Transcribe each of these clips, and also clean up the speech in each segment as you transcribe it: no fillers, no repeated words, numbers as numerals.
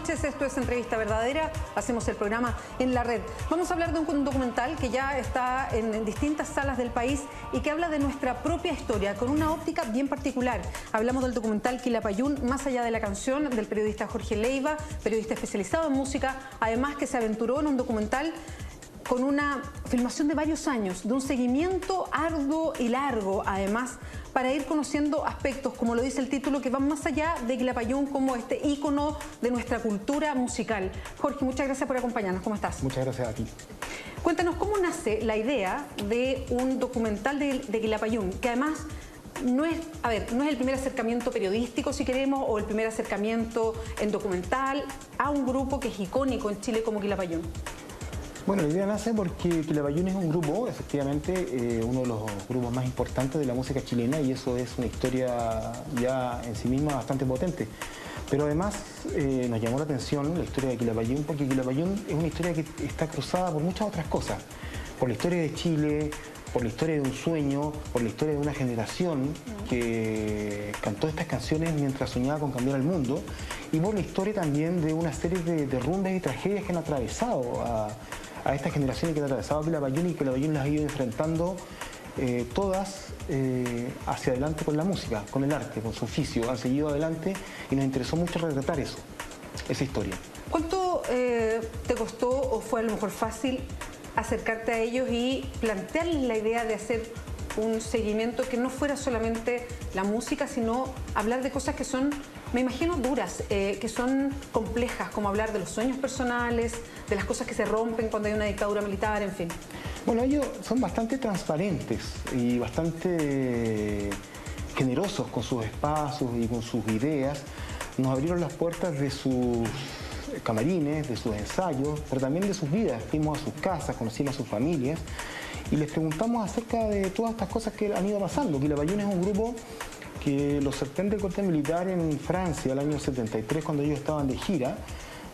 noches, esto es Entrevista Verdadera, hacemos el programa en la red. Vamos a hablar de un documental que ya está en distintas salas del país y que habla de nuestra propia historia, con una óptica bien particular. Hablamos del documental Quilapayún, más allá de la canción, del periodista Jorge Leiva, periodista especializado en música, además que se aventuró en un documental con una filmación de varios años, de un seguimiento arduo y largo, además, para ir conociendo aspectos, como lo dice el título, que van más allá de Quilapayún como este ícono de nuestra cultura musical. Jorge, muchas gracias por acompañarnos. ¿Cómo estás? Muchas gracias a ti. Cuéntanos, ¿cómo nace la idea de un documental de Quilapayún? Que además no es el primer acercamiento periodístico, si queremos, o el primer acercamiento en documental a un grupo que es icónico en Chile como Quilapayún. Bueno, la idea nace porque Quilapayún es un grupo, efectivamente, uno de los grupos más importantes de la música chilena, y eso es una historia ya en sí misma bastante potente. Pero además nos llamó la atención la historia de Quilapayún, porque Quilapayún es una historia que está cruzada por muchas otras cosas. Por la historia de Chile, por la historia de un sueño, por la historia de una generación que cantó estas canciones mientras soñaba con cambiar el mundo, y por la historia también de una serie de derrumbes y tragedias que han atravesado a esta generación y que han atravesado Quilapayún, y que Quilapayún las ha ido enfrentando todas hacia adelante con la música, con el arte, con su oficio. Han seguido adelante y nos interesó mucho retratar eso, esa historia. ¿Cuánto te costó o fue a lo mejor fácil acercarte a ellos y plantearles la idea de hacer un seguimiento que no fuera solamente la música, sino hablar de cosas que son, me imagino, duras, que son complejas, como hablar de los sueños personales, de las cosas que se rompen cuando hay una dictadura militar, en fin? Bueno, ellos son bastante transparentes y bastante generosos con sus espacios y con sus ideas. Nos abrieron las puertas de sus camarines, de sus ensayos, pero también de sus vidas. Fuimos a sus casas, conocimos a sus familias y les preguntamos acerca de todas estas cosas que han ido pasando. Quilapayún es un grupo que los sorprende el corte militar en Francia el año 73, cuando ellos estaban de gira.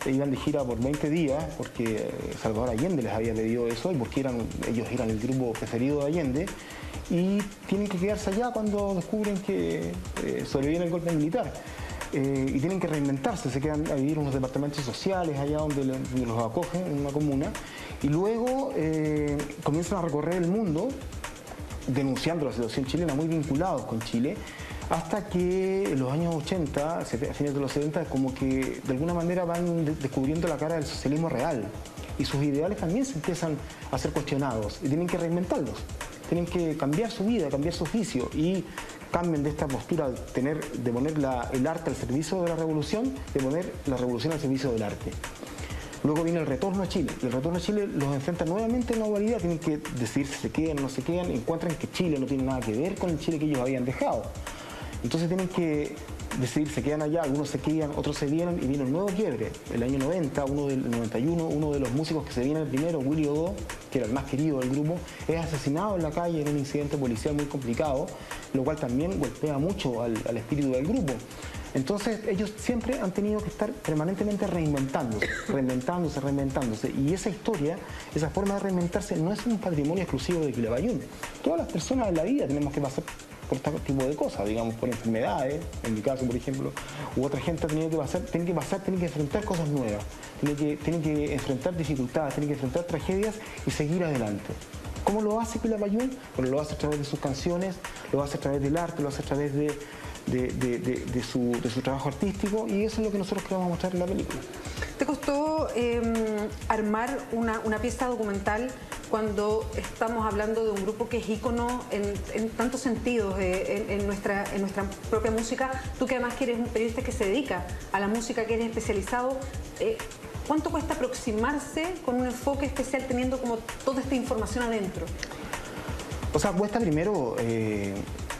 Iban de gira por 20 días porque Salvador Allende les había pedido eso y porque ellos eran el grupo preferido de Allende, y tienen que quedarse allá cuando descubren que sobreviene el golpe militar. Y tienen que reinventarse, se quedan a vivir en unos departamentos sociales allá donde los acogen, en una comuna, y luego comienzan a recorrer el mundo denunciando la situación chilena, muy vinculados con Chile, hasta que en los años 80, a fines de los 70, como que de alguna manera van descubriendo la cara del socialismo real, y sus ideales también se empiezan a ser cuestionados y tienen que reinventarlos, tienen que cambiar su vida, cambiar su oficio, y cambian de esta postura de poner el arte al servicio de la revolución, de poner la revolución al servicio del arte. Luego viene el retorno a Chile. El retorno a Chile los enfrenta nuevamente a una dualidad. Tienen que decidir si se quedan o no se quedan. Encuentran que Chile no tiene nada que ver con el Chile que ellos habían dejado. Entonces tienen que decidir, se quedan allá, algunos se quedan, otros se vienen, y viene un nuevo quiebre. El año 90, el 91, uno de los músicos que se viene el primero, Willy Odó, que era el más querido del grupo, es asesinado en la calle en un incidente policial muy complicado, lo cual también golpea mucho al espíritu del grupo. Entonces ellos siempre han tenido que estar permanentemente reinventándose, y esa historia, esa forma de reinventarse no es un patrimonio exclusivo de Quilapayún. Todas las personas en la vida tenemos que pasar por este tipo de cosas, digamos, por enfermedades, en mi caso, por ejemplo, u otra gente ha tenido que pasar, tiene que enfrentar cosas nuevas, tiene que enfrentar dificultades, tiene que enfrentar tragedias y seguir adelante. ¿Cómo lo hace Quilapayún? Bueno, lo hace a través de sus canciones, lo hace a través del arte, lo hace a través de su trabajo artístico, y eso es lo que nosotros queremos mostrar en la película. ¿Te costó armar una pieza documental cuando estamos hablando de un grupo que es ícono en tantos sentidos en nuestra propia música? Tú, que además que eres un periodista que se dedica a la música, que eres especializado, ¿cuánto cuesta aproximarse con un enfoque especial teniendo como toda esta información adentro? O sea, cuesta primero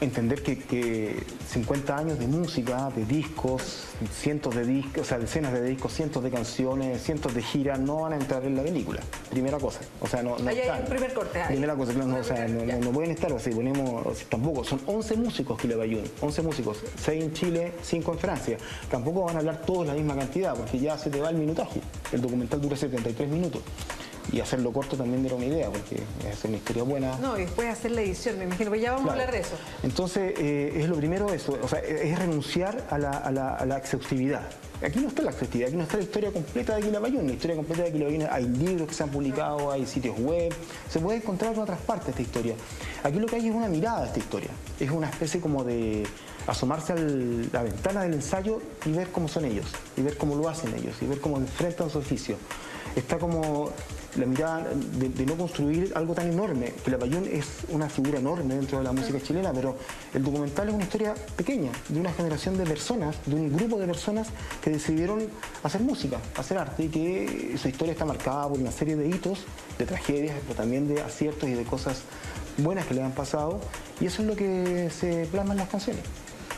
entender que 50 años de música, de discos, cientos de discos, o sea, decenas de discos, cientos de canciones, cientos de giras, no van a entrar en la película. Primera cosa. O sea, no ahí hay un primer corte. Primera cosa, claro, no pueden estar, o sea, tampoco. Son 11 músicos Quilapayún, 11 músicos, 6 en Chile, 5 en Francia. Tampoco van a hablar todos la misma cantidad, porque ya se te va el minutaje. El documental dura 73 minutos. Y hacerlo corto también era una idea, porque es hacer una historia buena. No, y después hacer la edición, me imagino, pues ya vamos a hablar de eso. Entonces, es lo primero eso, o sea, es renunciar a la exhaustividad. Aquí no está la exhaustividad, aquí no está la historia completa de Quilapayún. La historia completa de Quilapayún, hay libros que se han publicado, hay sitios web, se puede encontrar en otras partes esta historia. Aquí lo que hay es una mirada a esta historia, es una especie como de asomarse a la ventana del ensayo y ver cómo son ellos, y ver cómo lo hacen ellos, y ver cómo enfrentan su oficio. Está como la mirada de no construir algo tan enorme. Quilapayún es una figura enorme dentro de la música chilena, pero el documental es una historia pequeña, de una generación de personas, de un grupo de personas que decidieron hacer música, hacer arte, y que su historia está marcada por una serie de hitos, de tragedias, pero también de aciertos y de cosas buenas que le han pasado, y eso es lo que se plasma en las canciones.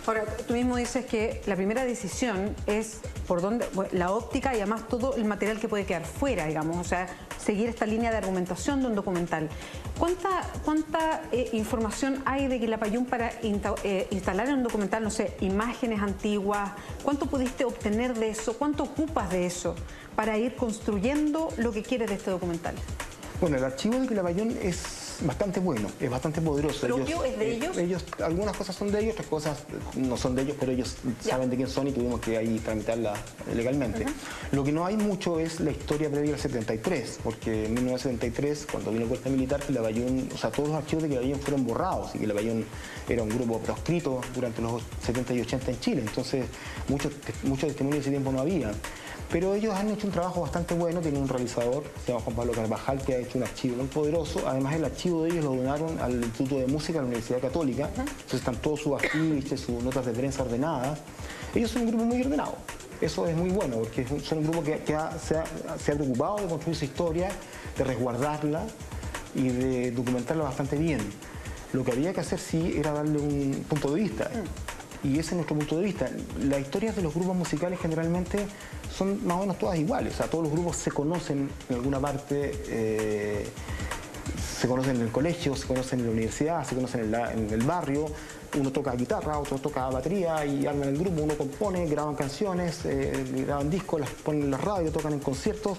Ahora, tú mismo dices que la primera decisión es por dónde, la óptica y además todo el material que puede quedar fuera, digamos, o sea, seguir esta línea de argumentación de un documental. ¿Cuánta información hay de Quilapayún para instalar en un documental, no sé, imágenes antiguas? ¿Cuánto pudiste obtener de eso? ¿Cuánto ocupas de eso para ir construyendo lo que quieres de este documental? Bueno, el archivo de Quilapayún es bastante bueno, es bastante poderoso. ¿Propio es de ellos? Algunas cosas son de ellos, otras cosas no son de ellos, pero ellos saben de quién son y tuvimos que ahí tramitarla legalmente. Lo que no hay mucho es la historia previa al 73, porque en 1973, cuando vino el golpe militar, Quilapayún, o sea, todos los archivos de Quilapayún fueron borrados, y Quilapayún era un grupo proscrito durante los 70 y 80 en Chile, entonces muchos testimonios de ese tiempo no había. Pero ellos han hecho un trabajo bastante bueno, tienen un realizador, se llama Juan Pablo Carvajal, que ha hecho un archivo muy poderoso. Además, el archivo de ellos lo donaron al Instituto de Música de la Universidad Católica. Entonces están todos sus afiches, sus notas de prensa ordenadas. Ellos son un grupo muy ordenado. Eso es muy bueno, porque son un grupo que se ha preocupado de construir su historia, de resguardarla y de documentarla bastante bien. Lo que había que hacer sí era darle un punto de vista. Y ese es nuestro punto de vista. Las historias de los grupos musicales generalmente son más o menos todas iguales. O sea, todos los grupos se conocen en alguna parte, se conocen en el colegio, se conocen en la universidad, se conocen en el barrio. Uno toca guitarra, otro toca batería y arman el grupo. Uno compone, graban canciones, graban discos, las ponen en la radio, tocan en conciertos,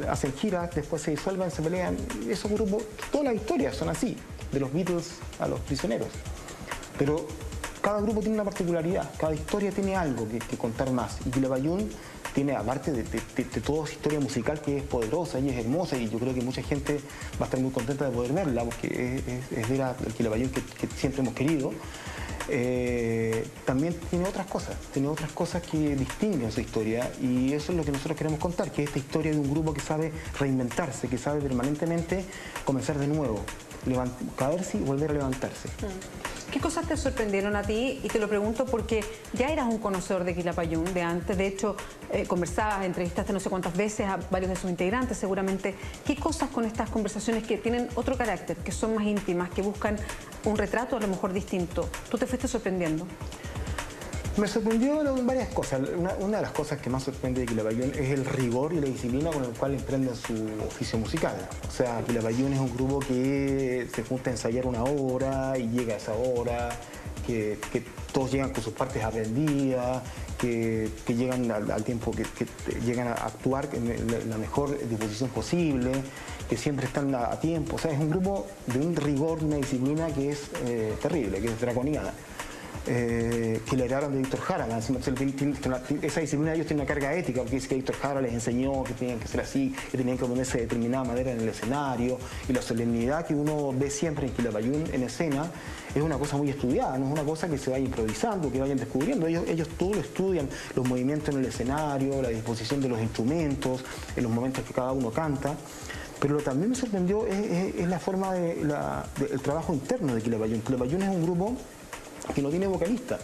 hacen giras, después se disuelven, se pelean. Esos grupos, todas las historias son así, de los Beatles a los Prisioneros. Pero cada grupo tiene una particularidad, cada historia tiene algo que contar más. Y Quilapayún tiene, aparte de toda su historia musical, que es poderosa y es hermosa, y yo creo que mucha gente va a estar muy contenta de poder verla, porque es ver el Quilapayún que siempre hemos querido. También tiene otras cosas que distinguen su historia, y eso es lo que nosotros queremos contar, que es esta historia de un grupo que sabe reinventarse, que sabe permanentemente comenzar de nuevo, caerse y volver a levantarse. ¿Qué cosas te sorprendieron a ti? Y te lo pregunto porque ya eras un conocedor de Quilapayún de antes. De hecho, conversabas, entrevistaste no sé cuántas veces a varios de sus integrantes seguramente. ¿Qué cosas con estas conversaciones que tienen otro carácter, que son más íntimas, que buscan un retrato a lo mejor distinto, tú te fuiste sorprendiendo? Me sorprendió varias cosas. Una de las cosas que más sorprende de Quilapayún es el rigor y la disciplina con el cual emprenden su oficio musical. O sea, Quilapayún es un grupo que se junta a ensayar una hora y llega a esa hora, que todos llegan con sus partes aprendidas, que llegan al tiempo, que llegan a actuar en la mejor disposición posible, que siempre están a tiempo. O sea, es un grupo de un rigor, una disciplina que es terrible, que es draconiana. Que le heredaron de Víctor Jara. Esa disciplina de ellos tiene una carga ética, porque dice que Víctor Jara les enseñó que tenían que ser así, que tenían que ponerse de determinada manera en el escenario, y la solemnidad que uno ve siempre en Quilapayún en escena es una cosa muy estudiada, no es una cosa que se vaya improvisando, que vayan descubriendo. Ellos todo lo estudian, los movimientos en el escenario, la disposición de los instrumentos, en los momentos que cada uno canta. Pero lo que también me sorprendió es la forma del trabajo interno de Quilapayún. Quilapayún es un grupo que no tiene vocalista.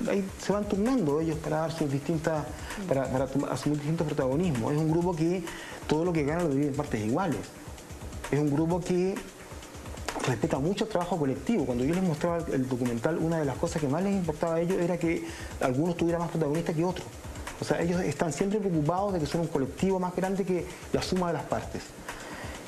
Ahí se van turnando ellos para dar sus distintas, para asumir distintos protagonismos. Es un grupo que todo lo que gana lo divide en partes iguales. Es un grupo que respeta mucho el trabajo colectivo. Cuando yo les mostraba el documental, una de las cosas que más les importaba a ellos era que algunos tuvieran más protagonistas que otros. O sea, ellos están siempre preocupados de que son un colectivo más grande que la suma de las partes.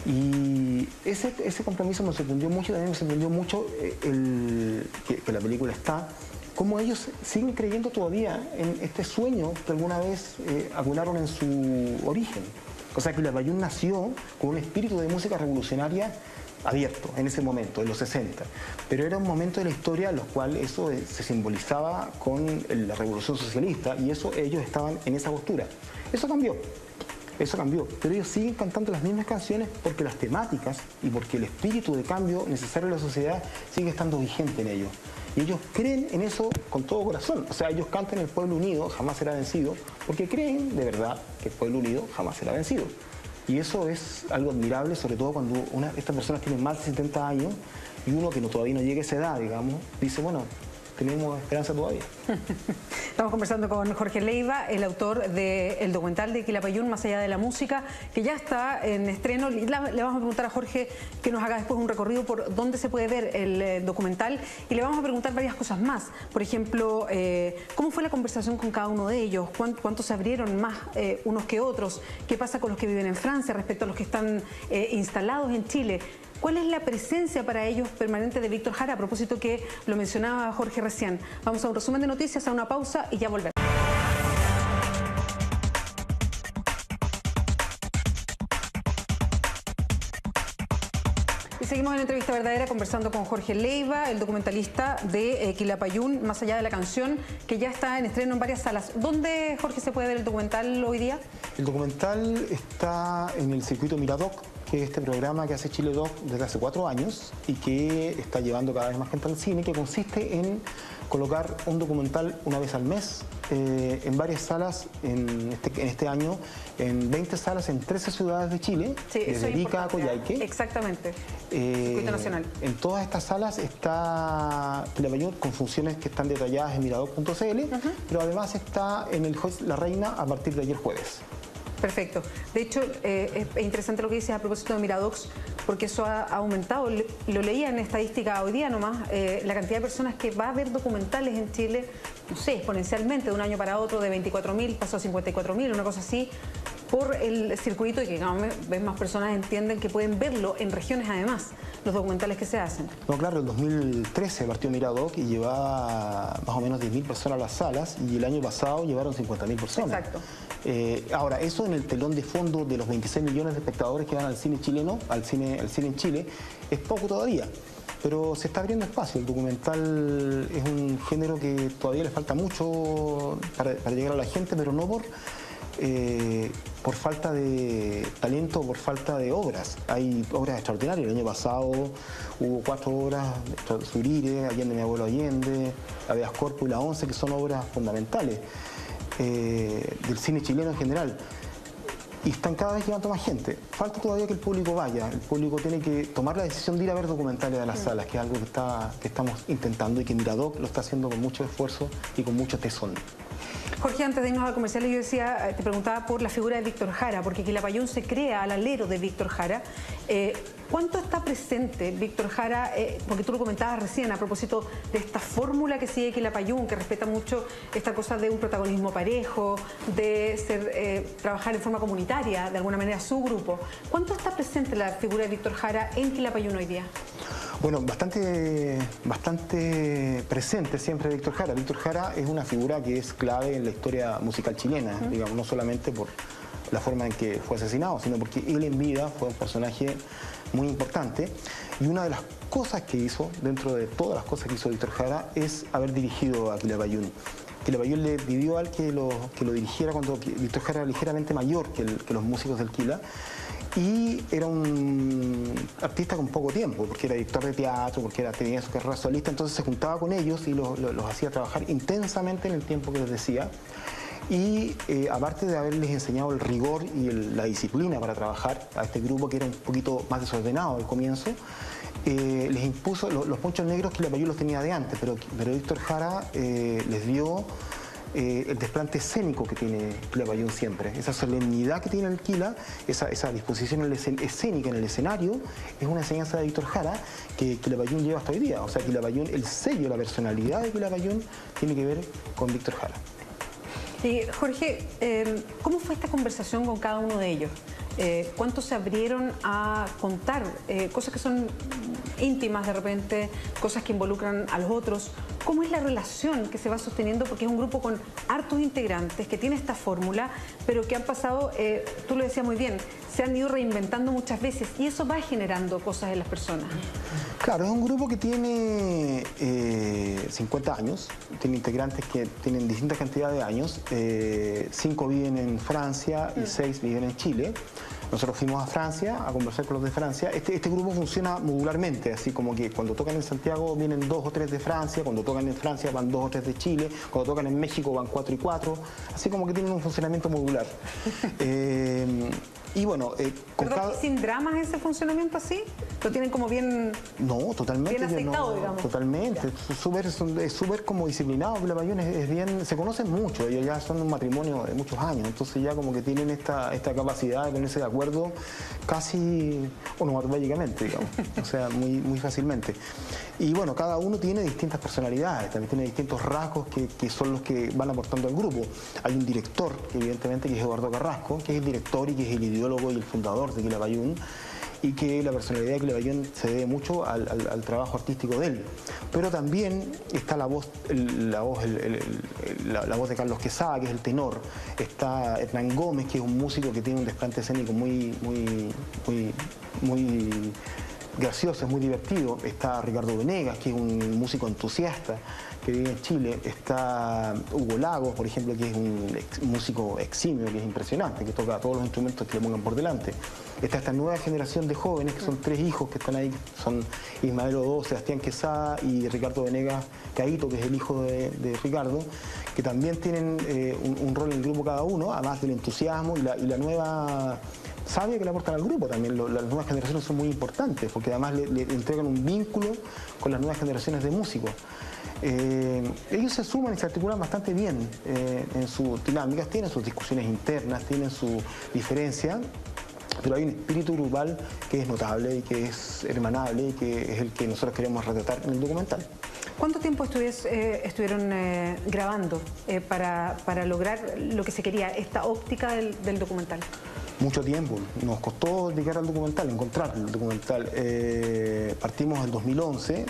Y ese compromiso me sorprendió mucho. También me sorprendió mucho que la película está, cómo ellos siguen creyendo todavía en este sueño que alguna vez acunaron en su origen. O sea, Quilapayún nació con un espíritu de música revolucionaria abierto en ese momento, en los 60. Pero era un momento de la historia en el cual eso se simbolizaba con la revolución socialista y eso ellos estaban en esa postura. Eso cambió, pero ellos siguen cantando las mismas canciones porque las temáticas y porque el espíritu de cambio necesario de la sociedad sigue estando vigente en ellos. Y ellos creen en eso con todo corazón. O sea, ellos cantan el pueblo unido jamás será vencido porque creen de verdad que el pueblo unido jamás será vencido. Y eso es algo admirable, sobre todo cuando estas personas tienen más de 70 años y uno que todavía no llega a esa edad, digamos, dice, bueno, tenemos esperanza todavía. Estamos conversando con Jorge Leiva, el autor del documental de Quilapayún, Más allá de la música, que ya está en estreno. Le vamos a preguntar a Jorge que nos haga después un recorrido por dónde se puede ver el documental y le vamos a preguntar varias cosas más. Por ejemplo, ¿cómo fue la conversación con cada uno de ellos? ¿Cuántos se abrieron más unos que otros? ¿Qué pasa con los que viven en Francia respecto a los que están instalados en Chile? ¿Cuál es la presencia para ellos permanente de Víctor Jara? A propósito que lo mencionaba Jorge recién. Vamos a un resumen de noticias, a una pausa y ya volvemos. Y seguimos en Entrevista Verdadera conversando con Jorge Leiva, el documentalista de Quilapayún, Más allá de la canción, que ya está en estreno en varias salas. ¿Dónde, Jorge, se puede ver el documental hoy día? El documental está en el circuito Miradoc, que es este programa que hace Chile Doc desde hace 4 años y que está llevando cada vez más gente al cine, que consiste en colocar un documental una vez al mes en varias salas en este año, en 20 salas en 13 ciudades de Chile, sí, desde Arica a Coyhaique. Exactamente, circuito nacional. En todas estas salas está Quilapayún con funciones que están detalladas en miradoc.cl, pero además está en el Host La Reina a partir de ayer jueves. Perfecto. De hecho, es interesante lo que dices a propósito de Miradocs, porque eso ha aumentado. Lo leía en estadística hoy día nomás, la cantidad de personas que va a ver documentales en Chile, no sé, exponencialmente, de un año para otro, de 24.000 pasó a 54.000, una cosa así, por el circuito y que cada vez más personas entienden que pueden verlo en regiones además, los documentales que se hacen. No, claro, en 2013 partió Miradoc y llevaba más o menos 10.000 personas a las salas y el año pasado llevaron 50.000 personas. Exacto. Ahora, eso en el telón de fondo de los 26 millones de espectadores que van al cine chileno, al cine en Chile, es poco todavía. Pero se está abriendo espacio. El documental es un género que todavía le falta mucho para llegar a la gente, pero no por falta de talento, por falta de obras. Hay obras extraordinarias. El año pasado hubo 4 obras, Surire, Allende mi abuelo Allende, Habeas Corpus y La Once, que son obras fundamentales del cine chileno en general. Y están cada vez llegando más gente. Falta todavía que el público vaya. El público tiene que tomar la decisión de ir a ver documentales a las salas, que es algo que estamos intentando y que Miradoc lo está haciendo con mucho esfuerzo y con mucho tesón. Jorge, antes de irnos al comercial, yo te preguntaba por la figura de Víctor Jara, porque Quilapayún se crea al alero de Víctor Jara. ¿Cuánto está presente Víctor Jara? Porque tú lo comentabas recién a propósito de esta fórmula que sigue Quilapayún, que respeta mucho esta cosa de un protagonismo parejo, de trabajar en forma comunitaria, de alguna manera su grupo. ¿Cuánto está presente la figura de Víctor Jara en Quilapayún hoy día? Bueno, bastante presente siempre Víctor Jara. Víctor Jara es una figura que es clave en la historia musical chilena, digamos, no solamente por la forma en que fue asesinado, sino porque él en vida fue un personaje muy importante. Y una de las cosas que hizo, dentro de todas las cosas que hizo Víctor Jara, es haber dirigido a Quilapayún. Quilapayún le pidió al que lo dirigiera cuando Víctor Jara era ligeramente mayor que los músicos del Quila. Y era un artista con poco tiempo, porque era director de teatro, porque tenía su carrera solista, entonces se juntaba con ellos y los hacía trabajar intensamente en el tiempo que les decía. Y aparte de haberles enseñado el rigor y la disciplina para trabajar a este grupo, que era un poquito más desordenado al comienzo, les impuso los ponchos negros que Quilapayún los tenía de antes, pero Víctor Jara les dio el desplante escénico que tiene Quilapayún siempre, esa solemnidad que tiene el Quila, esa disposición escénica en el escenario, es una enseñanza de Víctor Jara que Quilapayún lleva hasta hoy día. O sea, Quilapayún, el sello, la personalidad de Quilapayún tiene que ver con Víctor Jara. Y Jorge, ¿cómo fue esta conversación con cada uno de ellos? ¿Cuántos se abrieron a contar cosas que son íntimas de repente, cosas que involucran a los otros. ¿Cómo es la relación que se va sosteniendo? Porque es un grupo con hartos integrantes que tiene esta fórmula, pero que han pasado, tú lo decías muy bien, se han ido reinventando muchas veces y eso va generando cosas en las personas. Claro, es un grupo que tiene 50 años, tiene integrantes que tienen distintas cantidades de años, 5 viven en Francia y 6 viven en Chile. Nosotros fuimos a Francia a conversar con los de Francia. Este grupo funciona modularmente, así como que cuando tocan en Santiago vienen 2 o 3 de Francia, cuando tocan en Francia van 2 o 3 de Chile, cuando tocan en México van 4 y 4, así como que tienen un funcionamiento modular. Y bueno, con ¿Perdón, sin dramas ese funcionamiento así? ¿Lo tienen como bien? No, totalmente. Bien aceptado, digamos. Totalmente. Es súper como disciplinado. Quilapayún es bien, se conocen mucho, ellos ya son un matrimonio de muchos años, entonces ya como que tienen esta capacidad de ponerse de acuerdo casi onomatopéyicamente, digamos, o sea, muy fácilmente. Y bueno, cada uno tiene distintas personalidades, también tiene distintos rasgos que son los que van aportando al grupo. Hay un director, que evidentemente, que es Eduardo Carrasco, que es el director y que es el ideólogo y el fundador de Quilapayún, y que la personalidad de Quilapayún se debe mucho al trabajo artístico de él. Pero también está la voz de Carlos Quesada, que es el tenor. Está Hernán Gómez, que es un músico que tiene un desplante escénico muy gracioso, es muy divertido. Está Ricardo Venegas, que es un músico entusiasta que vive en Chile. Está Hugo Lagos, por ejemplo, que es un músico eximio, que es impresionante, que toca todos los instrumentos que le pongan por delante. Está esta nueva generación de jóvenes, que son 3 hijos que están ahí, son Ismael Odó, Sebastián Quesada y Ricardo Venegas Caíto, que es el hijo de Ricardo, que también tienen un rol en el grupo cada uno, además del entusiasmo y la nueva sabia que le aportan al grupo también. Las nuevas generaciones son muy importantes porque además le entregan un vínculo con las nuevas generaciones de músicos. Ellos se suman y se articulan bastante bien en sus dinámicas, tienen sus discusiones internas, tienen su diferencia, pero hay un espíritu grupal que es notable y que es hermanable y que es el que nosotros queremos retratar en el documental. ¿Cuánto tiempo estuvieron grabando para lograr lo que se quería, esta óptica del documental? Mucho tiempo. Nos costó llegar al documental, encontrar el documental. Partimos en 2011,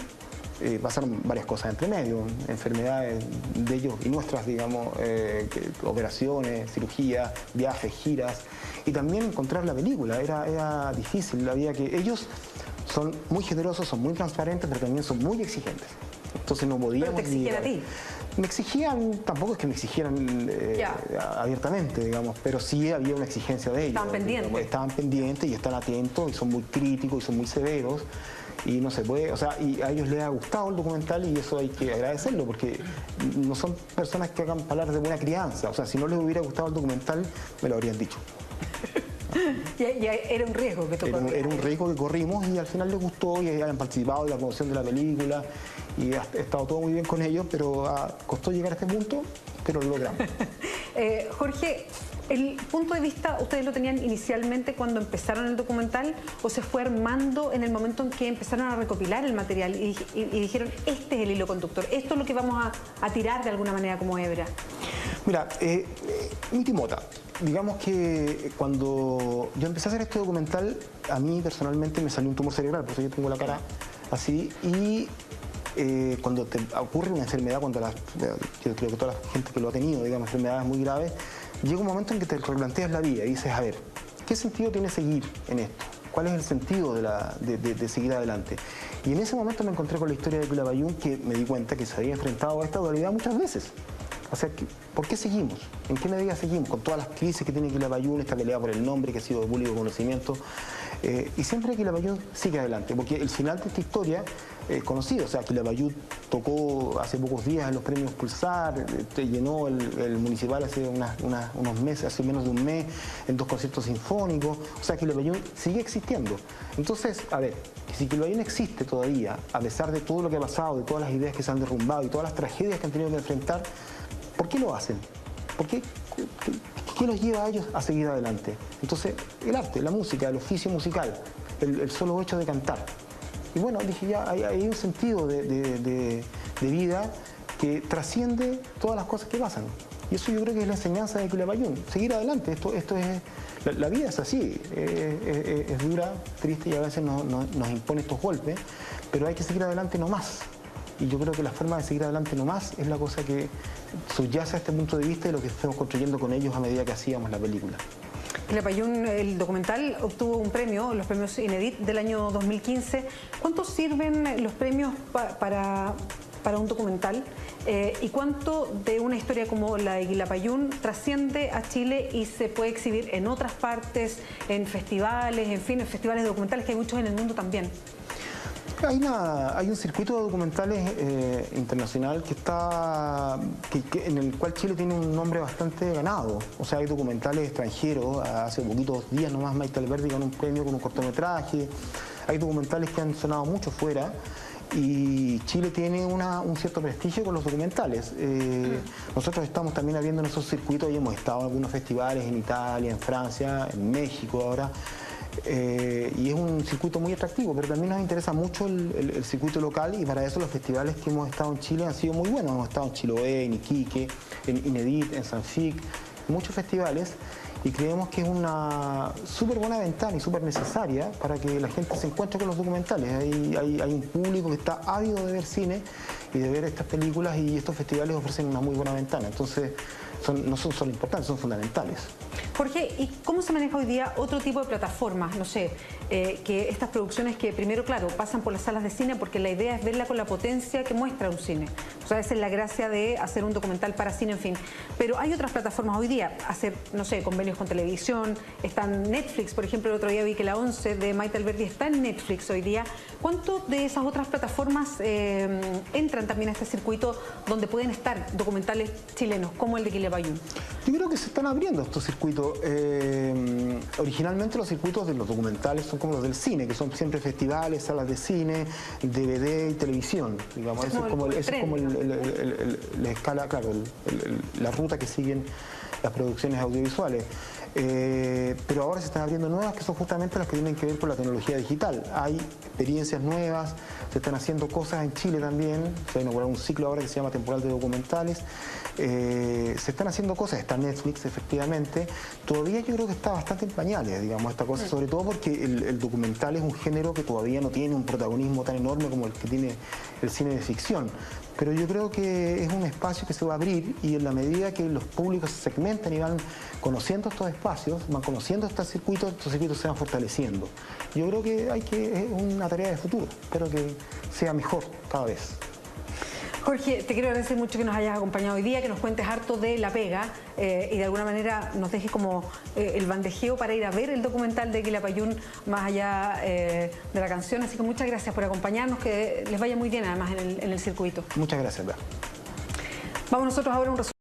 pasaron varias cosas entre medio, enfermedades de ellos y nuestras, digamos, operaciones, cirugías, viajes, giras, y también encontrar la película. Era difícil, había que... Ellos son muy generosos, son muy transparentes, pero también son muy exigentes. Entonces no podíamos... ¿Pero te exigían a ti? Me exigían, tampoco es que me exigieran abiertamente, digamos, pero sí había una exigencia de ellos. Estaban pendientes. Estaban pendientes y están atentos y son muy críticos y son muy severos y no se puede, o sea, y a ellos les ha gustado el documental y eso hay que agradecerlo porque no son personas que hagan palabras de buena crianza, o sea, si no les hubiera gustado el documental me lo habrían dicho. Ya era un riesgo que tocó. Era un riesgo que corrimos y al final les gustó y han participado en la promoción de la película y ha estado todo muy bien con ellos, pero costó llegar a este punto, pero lo logramos. Jorge, ¿el punto de vista ustedes lo tenían inicialmente cuando empezaron el documental o se fue armando en el momento en que empezaron a recopilar el material y dijeron, este es el hilo conductor, esto es lo que vamos a tirar de alguna manera como hebra? Mira, mi timota. Digamos que cuando yo empecé a hacer este documental, a mí personalmente me salió un tumor cerebral, por eso yo tengo la cara así, y cuando te ocurre una enfermedad, yo creo que toda la gente que lo ha tenido, digamos, enfermedades muy graves, llega un momento en que te replanteas la vida y dices, a ver, ¿qué sentido tiene seguir en esto? ¿Cuál es el sentido de seguir adelante? Y en ese momento me encontré con la historia de Quilapayún, que me di cuenta que se había enfrentado a esta dualidad muchas veces. O sea, ¿por qué seguimos? ¿En qué medida seguimos? Con todas las crisis que tiene Quilapayún, esta pelea por el nombre que ha sido de público conocimiento. Y siempre Quilapayún sigue adelante, porque el final de esta historia es conocido. O sea, Quilapayún tocó hace pocos días en los premios Pulsar, llenó el municipal hace unos meses, hace menos de un mes, en 2 conciertos sinfónicos. O sea, Quilapayún sigue existiendo. Entonces, a ver, si Quilapayún existe todavía, a pesar de todo lo que ha pasado, de todas las ideas que se han derrumbado y todas las tragedias que han tenido que enfrentar, ¿por qué lo hacen? ¿Qué los lleva a ellos a seguir adelante? Entonces, el arte, la música, el oficio musical, el solo hecho de cantar. Y bueno, dije ya, hay un sentido de vida que trasciende todas las cosas que pasan. Y eso yo creo que es la enseñanza de Quilapayún, seguir adelante. Esto es, la vida es así, es dura, triste y a veces nos impone estos golpes, pero hay que seguir adelante no más. Y yo creo que la forma de seguir adelante no más es la cosa que subyace a este punto de vista y lo que estamos construyendo con ellos a medida que hacíamos la película. Quilapayún, el documental obtuvo un premio, los premios Inedit del año 2015. ¿Cuánto sirven los premios para un documental? ¿Y cuánto de una historia como la de Quilapayún trasciende a Chile y se puede exhibir en otras partes, en festivales, en fin, en festivales documentales, que hay muchos en el mundo también? Hay un circuito de documentales internacional en el cual Chile tiene un nombre bastante ganado. O sea, hay documentales extranjeros. Hace poquitos días nomás Maite Alberdi ganó un premio con un cortometraje. Hay documentales que han sonado mucho fuera. Y Chile tiene un cierto prestigio con los documentales. Nosotros estamos también abriendo en esos circuitos y hemos estado en algunos festivales en Italia, en Francia, en México ahora. Y es un circuito muy atractivo, pero también nos interesa mucho el circuito local, y para eso los festivales que hemos estado en Chile han sido muy buenos. Hemos estado en Chiloé, en Iquique, en Inedit, en Sanfic, muchos festivales, y creemos que es una súper buena ventana y súper necesaria para que la gente se encuentre con los documentales. Hay un público que está ávido de ver cine y de ver estas películas, y estos festivales ofrecen una muy buena ventana. Entonces no son solo importantes, son fundamentales. Jorge, ¿y cómo se maneja hoy día otro tipo de plataformas? No sé, que estas producciones que primero, claro, pasan por las salas de cine porque la idea es verla con la potencia que muestra un cine. O sea, esa es la gracia de hacer un documental para cine, en fin. Pero hay otras plataformas hoy día, hacer, no sé, convenios con televisión, está en Netflix, por ejemplo, el otro día vi que la 11 de Maite Alberdi está en Netflix hoy día. ¿Cuánto de esas otras plataformas entran también a este circuito donde pueden estar documentales chilenos, como el de Quilapayún? Yo creo que se están abriendo estos circuitos. Originalmente los circuitos de los documentales son como los del cine, que son siempre festivales, salas de cine, DVD y televisión. Digamos, esa es como la escala, claro, la ruta que siguen las producciones audiovisuales. Pero ahora se están abriendo nuevas, que son justamente las que tienen que ver con la tecnología digital. Hay experiencias nuevas, se están haciendo cosas en Chile también. Se ha inaugurado un ciclo ahora que se llama Temporal de Documentales. Se están haciendo cosas, está Netflix efectivamente. Todavía yo creo que está bastante en pañales, digamos, esta cosa, sobre todo porque el documental es un género que todavía no tiene un protagonismo tan enorme como el que tiene el cine de ficción. Pero yo creo que es un espacio que se va a abrir, y en la medida que los públicos se segmentan y van conociendo estos espacios, van conociendo estos circuitos se van fortaleciendo. Yo creo que es una tarea de futuro, espero que sea mejor cada vez. Jorge, te quiero agradecer mucho que nos hayas acompañado hoy día, que nos cuentes harto de La Pega y de alguna manera nos dejes como el bandejeo para ir a ver el documental de Quilapayún más allá de la canción. Así que muchas gracias por acompañarnos, que les vaya muy bien además en el circuito. Muchas gracias, Bea. Vamos nosotros ahora a un resumen.